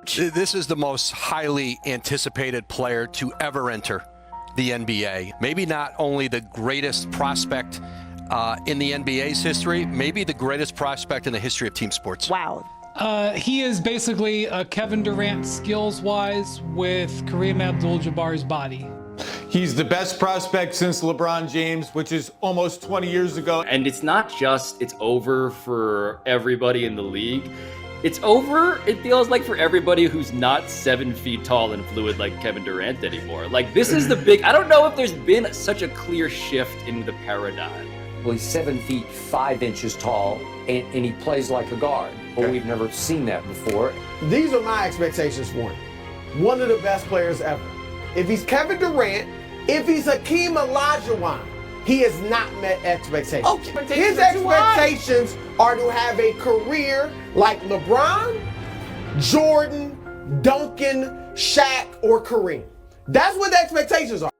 This is the most highly anticipated player to ever enter the NBA. Maybe not only the greatest prospect in the NBA's history, maybe the greatest prospect in the history of team sports. Wow. He is basically Kevin Durant skills-wise with Kareem Abdul-Jabbar's body. He's the best prospect since LeBron James, which is almost 20 years ago. And it's not just it's over for everybody in the league. It's over, it feels like, for everybody who's not 7 feet tall and fluid like Kevin Durant anymore. Like, this is the big, I don't know if there's been such a clear shift in the paradigm. Well, he's 7 feet 5 inches tall, and he plays like a guard. But we've never seen that before. These are my expectations for him. One of the best players ever. If he's Kevin Durant, if he's Hakeem Olajuwon, he has not met expectations. His expectations are to have a career like LeBron, Jordan, Duncan, Shaq, or Kareem. That's what the expectations are.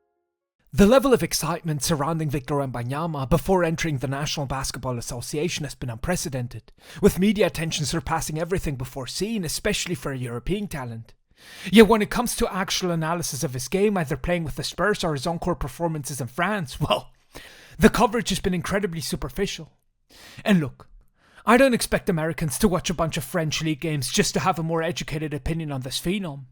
The level of excitement surrounding Victor Wembanyama before entering the National Basketball Association has been unprecedented, with media attention surpassing everything before seen, especially for a European talent. Yet when it comes to actual analysis of his game, either playing with the Spurs or his on-court performances in France, well, the coverage has been incredibly superficial. And look, I don't expect Americans to watch a bunch of French league games just to have a more educated opinion on this phenom.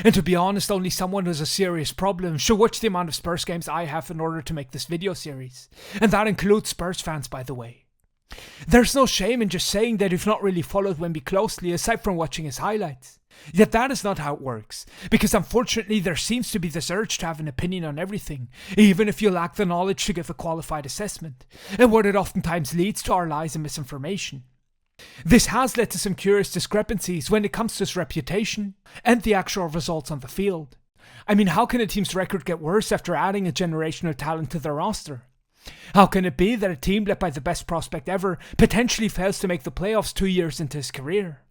And to be honest, only someone who has a serious problem should watch the amount of Spurs games I have in order to make this video series. And that includes Spurs fans, by the way. There's no shame in just saying that you've not really followed Wemby closely aside from watching his highlights. Yet that is not how it works, because unfortunately there seems to be this urge to have an opinion on everything, even if you lack the knowledge to give a qualified assessment, and what it oftentimes leads to are lies and misinformation. This has led to some curious discrepancies when it comes to his reputation and the actual results on the field. I mean, how can a team's record get worse after adding a generational talent to their roster? How can it be that a team led by the best prospect ever potentially fails to make the playoffs 2 years into his career?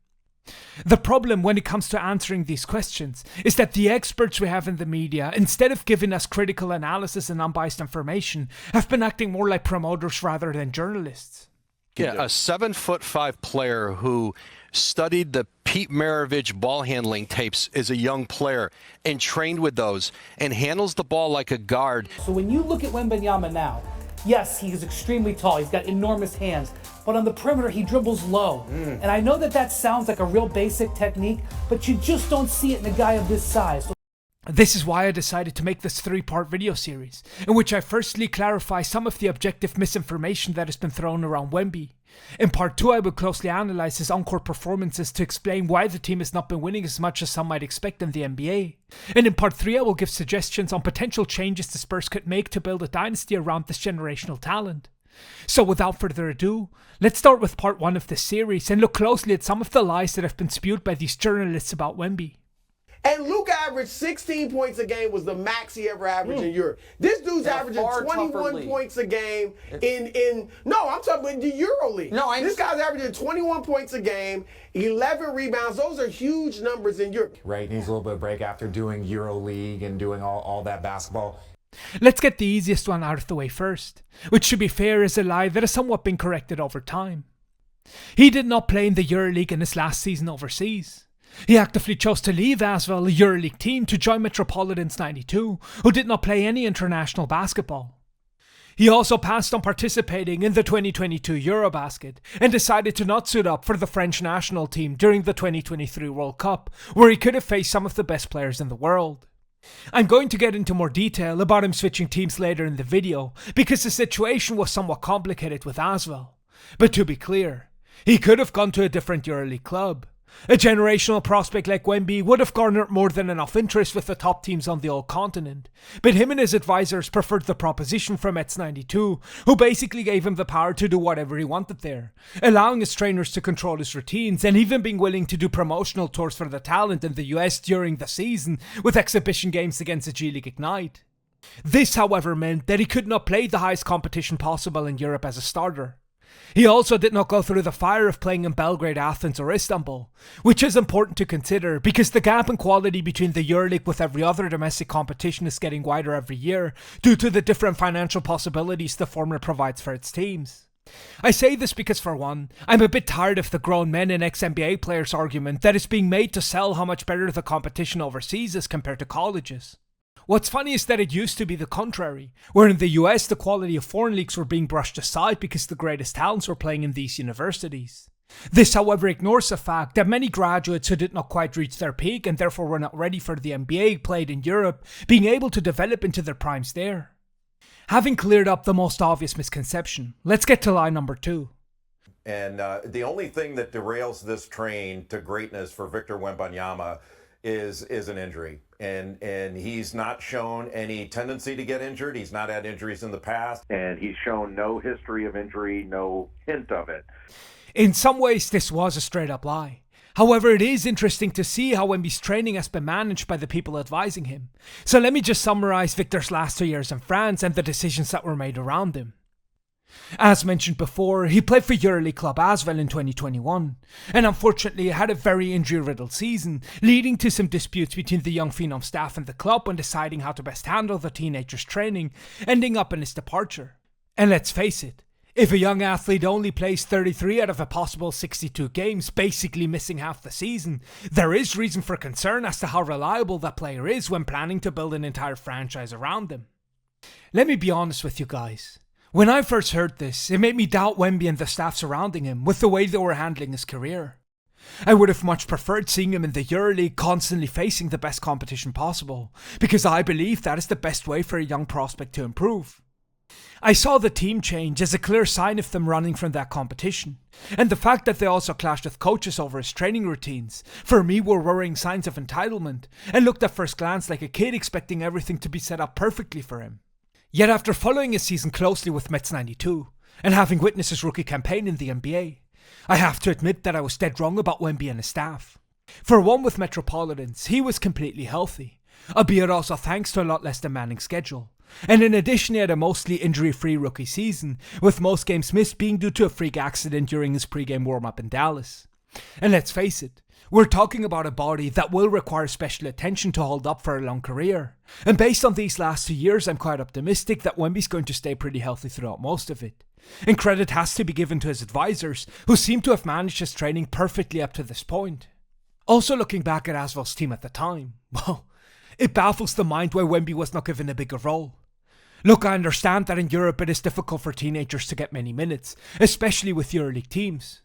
The problem when it comes to answering these questions is that the experts we have in the media, instead of giving us critical analysis and unbiased information, have been acting more like promoters rather than journalists. Yeah, a 7'5" player who studied the Pete Maravich ball handling tapes as a young player and trained with those and handles the ball like a guard. So when you look at Wembanyama now, yes, he is extremely tall. He's got enormous hands. But on the perimeter, he dribbles low. And I know that that sounds like a real basic technique, but you just don't see it in a guy of this size. This is why I decided to make this 3-part video series, in which I firstly clarify some of the objective misinformation that has been thrown around Wemby. In part 2, I will closely analyze his on-court performances to explain why the team has not been winning as much as some might expect in the NBA. And in part 3, I will give suggestions on potential changes the Spurs could make to build a dynasty around this generational talent. So without further ado, let's start with part 1 of this series and look closely at some of the lies that have been spewed by these journalists about Wemby. And Luke averaged 16 points a game, was the max he ever averaged in Europe. This dude's averaging 21 points a game no, I'm talking about the Euro League. This guy's averaging 21 points a game, 11 rebounds. Those are huge numbers in Europe. Right, needs a little bit of break after doing Euro League and doing all that basketball. Let's get the easiest one out of the way first, which to be fair is a lie that has somewhat been corrected over time. He did not play in the EuroLeague in his last season overseas. He actively chose to leave ASVEL, a EuroLeague team, to join Metropolitans 92, who did not play any international basketball. He also passed on participating in the 2022 Eurobasket and decided to not suit up for the French national team during the 2023 World Cup, where he could have faced some of the best players in the world. I'm going to get into more detail about him switching teams later in the video, because the situation was somewhat complicated with ASVEL. But to be clear, he could have gone to a different EuroLeague club. A generational prospect like Wemby would have garnered more than enough interest with the top teams on the old continent, but him and his advisors preferred the proposition from Mets 92, who basically gave him the power to do whatever he wanted there, allowing his trainers to control his routines and even being willing to do promotional tours for the talent in the US during the season with exhibition games against the G League Ignite. This, however, meant that he could not play the highest competition possible in Europe as a starter. He also did not go through the fire of playing in Belgrade, Athens or Istanbul, which is important to consider because the gap in quality between the EuroLeague with every other domestic competition is getting wider every year due to the different financial possibilities the format provides for its teams. I say this because, for one, I'm a bit tired of the grown men and ex-NBA players argument that it's being made to sell how much better the competition overseas is compared to colleges. What's funny is that it used to be the contrary, where in the US the quality of foreign leagues were being brushed aside because the greatest talents were playing in these universities. This, however, ignores the fact that many graduates who did not quite reach their peak and therefore were not ready for the NBA played in Europe being able to develop into their primes there. Having cleared up the most obvious misconception, let's get to lie number 2. And the only thing that derails this train to greatness for Victor Wembanyama is an injury. And he's not shown any tendency to get injured. He's not had injuries in the past. And he's shown no history of injury, no hint of it. In some ways, this was a straight up lie. However, it is interesting to see how Wemby's training has been managed by the people advising him. So let me just summarise Victor's last 2 years in France and the decisions that were made around him. As mentioned before, he played for EuroLeague club Asvel in 2021, and unfortunately had a very injury-riddled season, leading to some disputes between the young phenom staff and the club when deciding how to best handle the teenager's training, ending up in his departure. And let's face it, if a young athlete only plays 33 out of a possible 62 games, basically missing half the season, there is reason for concern as to how reliable that player is when planning to build an entire franchise around him. Let me be honest with you guys. When I first heard this, it made me doubt Wemby and the staff surrounding him with the way they were handling his career. I would have much preferred seeing him in the EuroLeague constantly facing the best competition possible, because I believe that is the best way for a young prospect to improve. I saw the team change as a clear sign of them running from that competition, and the fact that they also clashed with coaches over his training routines, for me were worrying signs of entitlement, and looked at first glance like a kid expecting everything to be set up perfectly for him. Yet after following his season closely with Mets 92, and having witnessed his rookie campaign in the NBA, I have to admit that I was dead wrong about Wemby and his staff. For one, with Metropolitans, he was completely healthy, albeit also thanks to a lot less demanding schedule. And in addition, he had a mostly injury-free rookie season, with most games missed being due to a freak accident during his pre-game warm-up in Dallas. And let's face it, we're talking about a body that will require special attention to hold up for a long career. And based on these last 2 years, I'm quite optimistic that Wemby's going to stay pretty healthy throughout most of it. And credit has to be given to his advisors, who seem to have managed his training perfectly up to this point. Also, looking back at Asvel's team at the time, well, it baffles the mind why Wemby was not given a bigger role. Look, I understand that in Europe it is difficult for teenagers to get many minutes, especially with EuroLeague teams.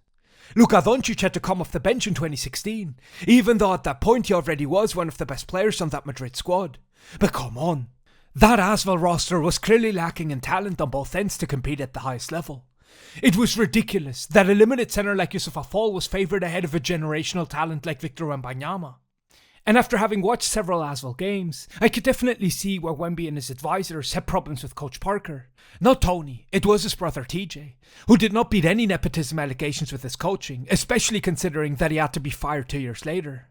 Luka Doncic had to come off the bench in 2016, even though at that point he already was one of the best players on that Madrid squad. But come on, that Asvel roster was clearly lacking in talent on both ends to compete at the highest level. It was ridiculous that a limited centre like Yusuf Afol was favoured ahead of a generational talent like Victor Wembanyama. And after having watched several Asvel games, I could definitely see where Wemby and his advisors had problems with Coach Parker. Not Tony, it was his brother TJ, who did not beat any nepotism allegations with his coaching, especially considering that he had to be fired 2 years later.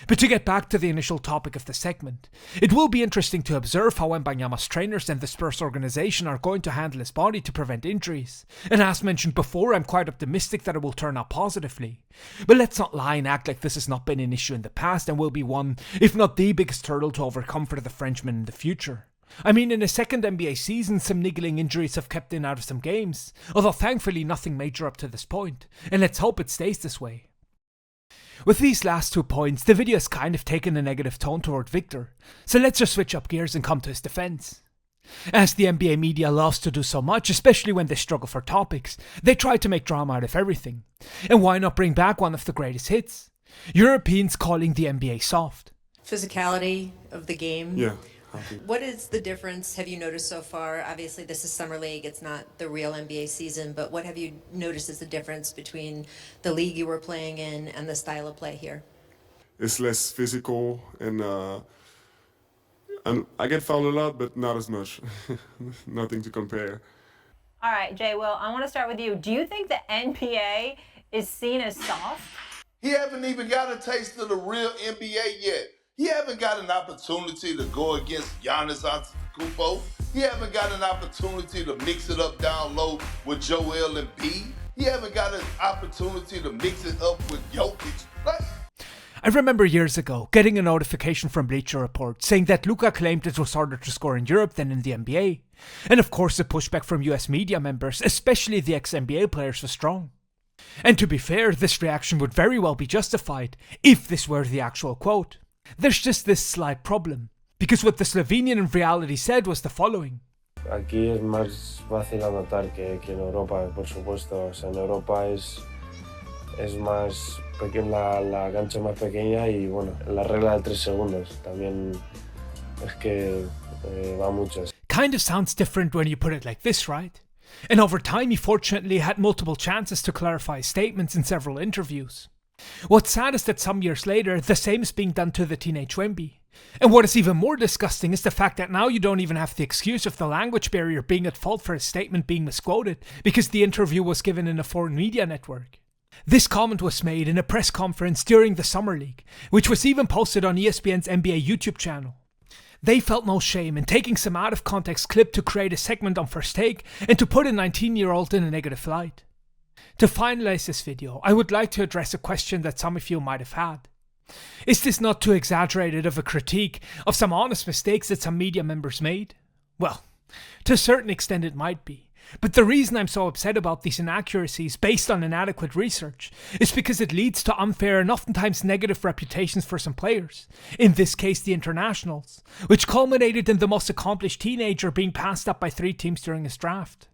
But to get back to the initial topic of the segment, it will be interesting to observe how Wembanyama's trainers and the Spurs organisation are going to handle his body to prevent injuries, and as mentioned before, I'm quite optimistic that it will turn out positively. But let's not lie and act like this has not been an issue in the past and will be one, if not the biggest hurdle to overcome for the Frenchman in the future. I mean, in his second NBA season, some niggling injuries have kept him out of some games, although thankfully nothing major up to this point, and let's hope it stays this way. With these last 2 points, the video has kind of taken a negative tone toward Victor, so let's just switch up gears and come to his defense. As the NBA media loves to do so much, especially when they struggle for topics, they try to make drama out of everything. And why not bring back one of the greatest hits? Europeans calling the NBA soft. Physicality of the game. Yeah. What is the difference have you noticed so far? Obviously, this is Summer League. It's not the real NBA season, but what have you noticed is the difference between the league you were playing in and the style of play here? It's less physical, and I get fouled a lot, but not as much. Nothing to compare. All right, Jay, Will, I want to start with you. Do you think the NBA is seen as soft? He haven't even got a taste of the real NBA yet. He haven't got an opportunity to go against Giannis Antetokounmpo. He haven't got an opportunity to mix it up down low with Joel Embiid. He haven't got an opportunity to mix it up with Jokic. I remember years ago getting a notification from Bleacher Report saying that Luka claimed it was harder to score in Europe than in the NBA. And of course the pushback from US media members, especially the ex-NBA players, was strong. And to be fair, this reaction would very well be justified if this were the actual quote. There's just this slight problem, because what the Slovenian in reality said was the following. Aquí es más fácil anotar que en Europa, por supuesto. O sea, en Europa es más pequeña, la cancha más pequeña y bueno, la regla de 3 segundos también es que va mucho. Kind of sounds different when you put it like this, right? And over time he fortunately had multiple chances to clarify his statements in several interviews. What's sad is that some years later, the same is being done to the teenage Wemby. And what is even more disgusting is the fact that now you don't even have the excuse of the language barrier being at fault for his statement being misquoted, because the interview was given in a foreign media network. This comment was made in a press conference during the Summer League, which was even posted on ESPN's NBA YouTube channel. They felt no shame in taking some out of context clip to create a segment on First Take and to put a 19-year-old in a negative light. To finalize this video, I would like to address a question that some of you might have had. Is this not too exaggerated of a critique of some honest mistakes that some media members made? Well, to a certain extent it might be. But the reason I'm so upset about these inaccuracies based on inadequate research is because it leads to unfair and oftentimes negative reputations for some players, in this case the internationals, which culminated in the most accomplished teenager being passed up by 3 teams during his draft.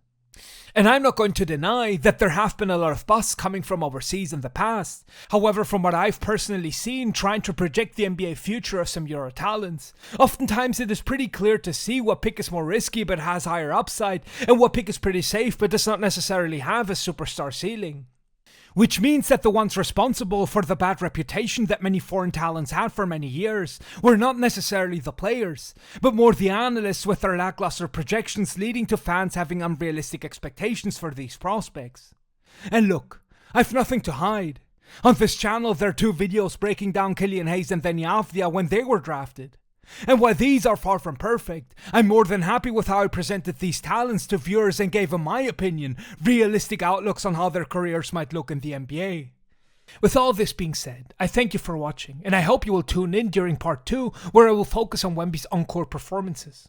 And I'm not going to deny that there have been a lot of busts coming from overseas in the past. However, from what I've personally seen trying to project the NBA future of some Euro talents, oftentimes it is pretty clear to see what pick is more risky but has higher upside, and what pick is pretty safe but does not necessarily have a superstar ceiling. Which means that the ones responsible for the bad reputation that many foreign talents had for many years were not necessarily the players, but more the analysts with their lackluster projections leading to fans having unrealistic expectations for these prospects. And look, I've nothing to hide. On this channel there are 2 videos breaking down Killian Hayes and Deni Avdija when they were drafted. And while these are far from perfect, I'm more than happy with how I presented these talents to viewers and gave them my opinion, realistic outlooks on how their careers might look in the NBA. With all this being said, I thank you for watching, and I hope you will tune in during part 2 where I will focus on Wemby's on-court performances.